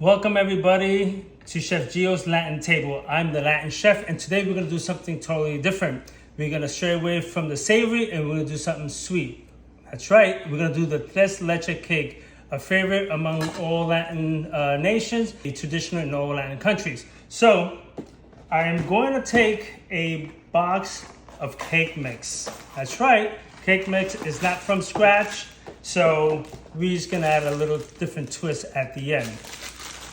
Welcome everybody to Chef Gio's Latin Table. I'm the Latin chef, and today we're gonna do something totally different. We're gonna stray away from the savory and we're gonna do something sweet. That's right, we're gonna do the Tres Leche Cake, a favorite among all Latin nations, a traditional in all Latin countries. So, I am going to take a box of cake mix. That's right, cake mix is not from scratch, so we're just gonna add a little different twist at the end.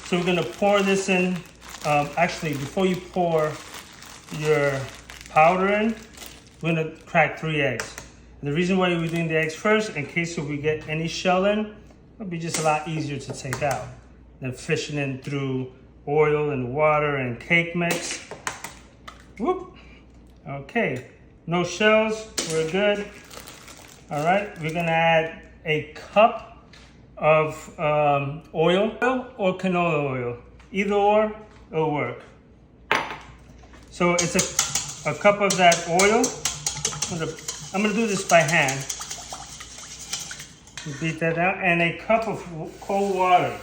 So we're gonna pour this in. Actually, before you pour your powder in, we're gonna crack 3 eggs. And the reason why we're doing the eggs first, in case if we get any shell in, it'll be just a lot easier to take out than fishing in through oil and water and cake mix. Whoop. Okay, no shells, we're good. All right, we're gonna add a cup of oil or canola oil. Either or, it'll work. So it's a cup of that oil. I'm gonna do this by hand. Beat that out. And a cup of cold water.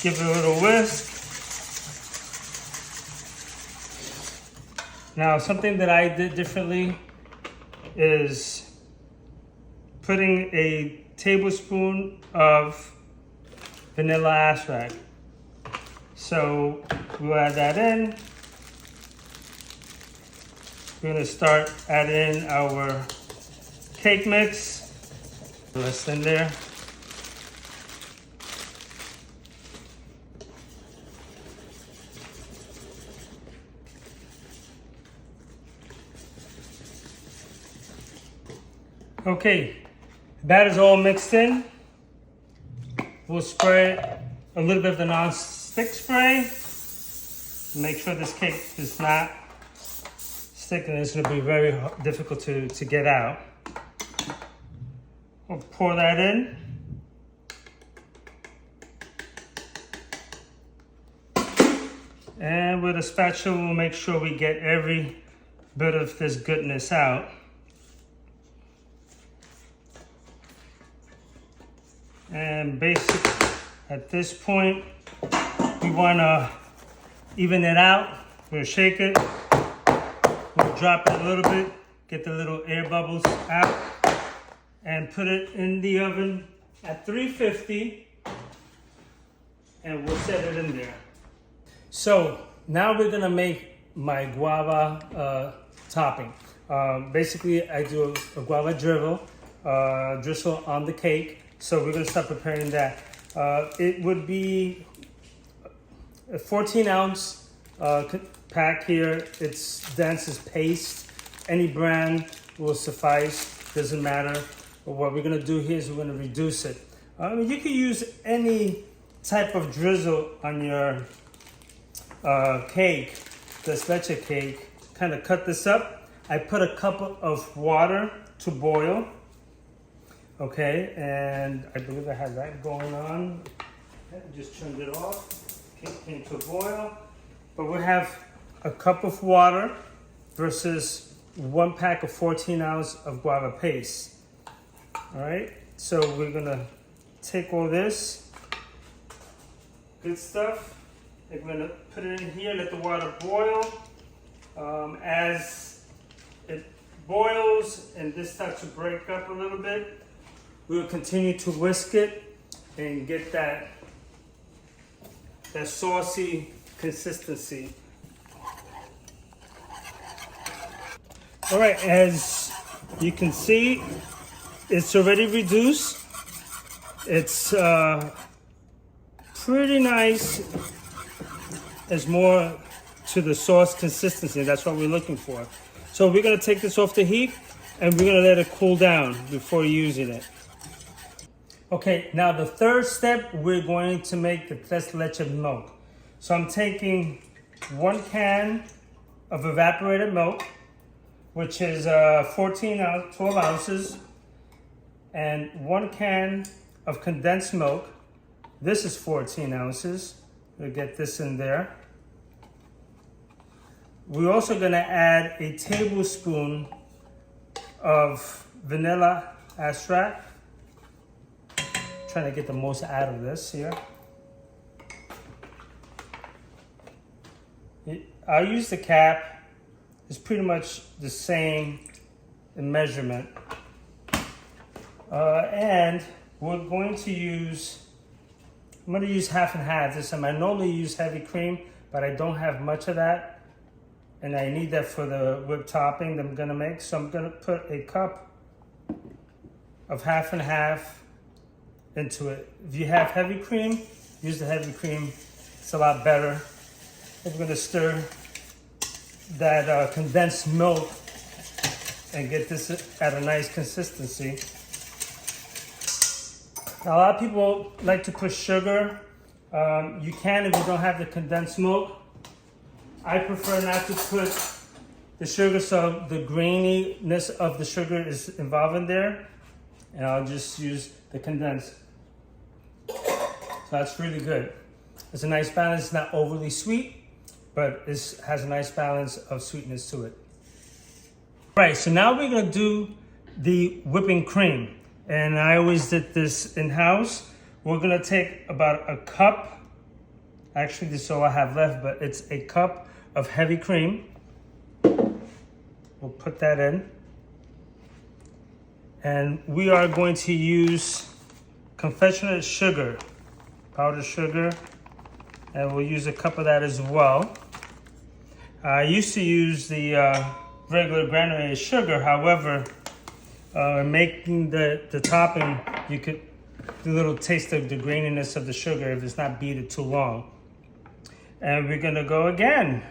Give it a little whisk. Now, something that I did differently is putting a tablespoon of vanilla extract. So we'll add that in. We're gonna start adding our cake mix. Less in there. Okay, that is all mixed in. We'll spray a little bit of the non-stick spray. Make sure this cake is not sticking. It's gonna be very difficult to get out. We'll pour that in. And with a spatula, we'll make sure we get every bit of this goodness out. And basically, at this point, we want to even it out. We'll shake it. We'll drop it a little bit, get the little air bubbles out, and put it in the oven at 350, and we'll set it in there. So now we're gonna make my guava topping. Basically, I do a guava drizzle on the cake. So we're gonna start preparing that. It would be a 14-ounce pack here. It's dense as paste. Any brand will suffice, doesn't matter. But what we're gonna do here is we're gonna reduce it. You can use any type of drizzle on your cake, this leche cake. Kind of cut this up. I put a cup of water to boil. Okay, and I believe I had that going on. Okay, just turned it off. Came to a boil. But we have a cup of water versus 1 pack of 14 ounce of guava paste. All right, so we're gonna take all this good stuff. We're gonna put it in here, let the water boil. As it boils and this starts to break up a little bit, we'll continue to whisk it and get that saucy consistency. All right, as you can see, it's already reduced. It's pretty nice. It's more to the sauce consistency. That's what we're looking for. So we're gonna take this off the heat and we're gonna let it cool down before using it. Okay, now the third step, we're going to make the tres leche milk. So I'm taking 1 can of evaporated milk, which is 12 ounces, and 1 can of condensed milk. This is 14 ounces. We'll get this in there. We're also gonna add a tablespoon of vanilla extract. Trying to get the most out of this here. I'll use the cap. It's pretty much the same in measurement. And we're going to use, I'm going to use half and half this time. I normally use heavy cream, but I don't have much of that. And I need that for the whipped topping that I'm going to make. So I'm going to put a cup of half and half into it. If you have heavy cream, use the heavy cream. It's a lot better. We're going to stir that condensed milk and get this at a nice consistency. Now, a lot of people like to put sugar. You can if you don't have the condensed milk. I prefer not to put the sugar so the graininess of the sugar is involved in there. And I'll just use the condensed. So that's really good. It's a nice balance. It's not overly sweet, but it has a nice balance of sweetness to it. All right, so now we're gonna do the whipping cream. And I always did this in-house. We're gonna take about a cup. Actually, this is all I have left, but it's a cup of heavy cream. We'll put that in. And we are going to use confectioner's sugar, powdered sugar, and we'll use a cup of that as well. I used to use the regular granulated sugar. However, making the topping, you could do a little taste of the graininess of the sugar if it's not beaten too long. And we're gonna go again.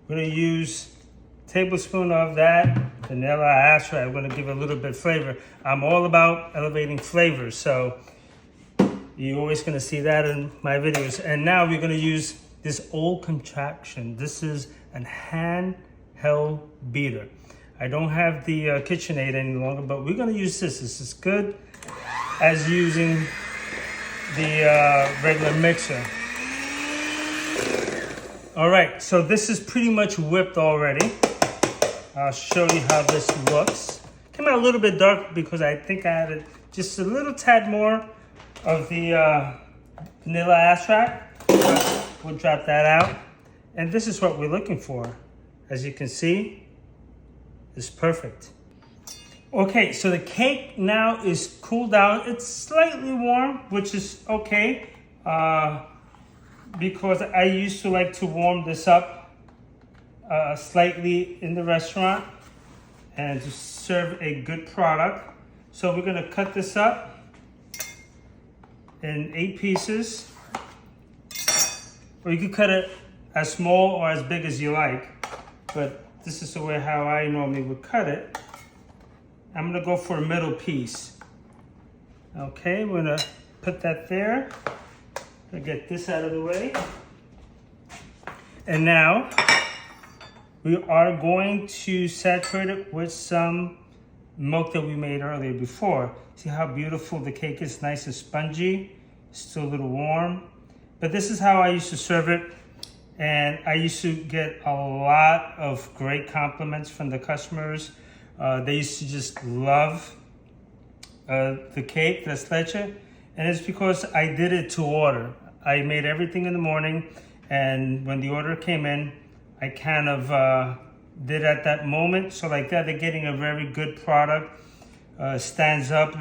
We're gonna use a tablespoon of that vanilla extract. We're gonna give it a little bit of flavor. I'm all about elevating flavors, so you're always gonna see that in my videos. And now we're gonna use this old contraption. This is a handheld beater. I don't have the KitchenAid any longer, but we're gonna use this. This is good as using the regular mixer. All right, so this is pretty much whipped already. I'll show you how this looks. Came out a little bit dark because I think I added just a little tad more of the vanilla extract. We'll drop that out. And this is what we're looking for. As you can see, it's perfect. Okay, so the cake now is cooled down. It's slightly warm, which is okay. Because I used to like to warm this up slightly in the restaurant and to serve a good product. So we're gonna cut this up in 8 pieces. Or you could cut it as small or as big as you like, but this is the way how I normally would cut it. I'm gonna go for a middle piece. Okay, we're gonna put that there. I'll get this out of the way. And now we are going to saturate it with some milk that we made earlier before. See how beautiful the cake is, nice and spongy, still a little warm. But this is how I used to serve it. And I used to get a lot of great compliments from the customers. They used to just love the cake, Tres Leche. And it's because I did it to order. I made everything in the morning, and when the order came in, I kind of did at that moment. So like that, they're getting a very good product, stands up,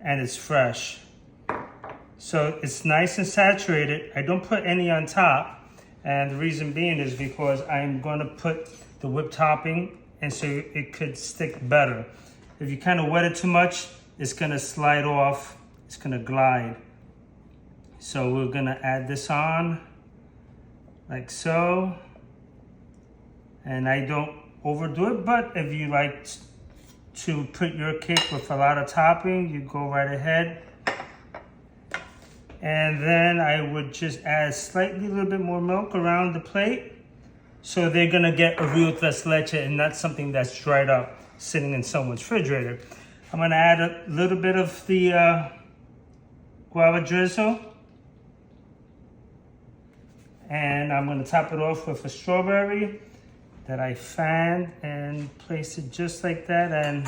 and it's fresh. So it's nice and saturated. I don't put any on top, and the reason being is because I'm gonna put the whipped topping, and so it could stick better. If you kind of wet it too much, it's gonna slide off, it's gonna glide. So we're gonna add this on, like so. And I don't overdo it, but if you like to put your cake with a lot of topping, you go right ahead. And then I would just add slightly a little bit more milk around the plate. So they're gonna get a real tres leche and not something that's dried up sitting in someone's refrigerator. I'm gonna add a little bit of the guava drizzle. And I'm gonna top it off with a strawberry. that I fanned and place it just like that. And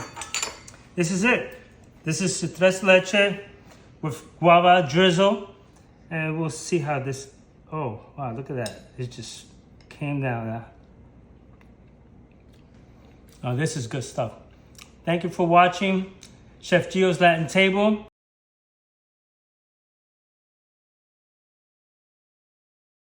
this is it. This is the Tres Leche with guava drizzle. And we'll see how this, oh, wow, look at that. It just came down now. Oh, this is good stuff. Thank you for watching Chef Gio's Latin Table.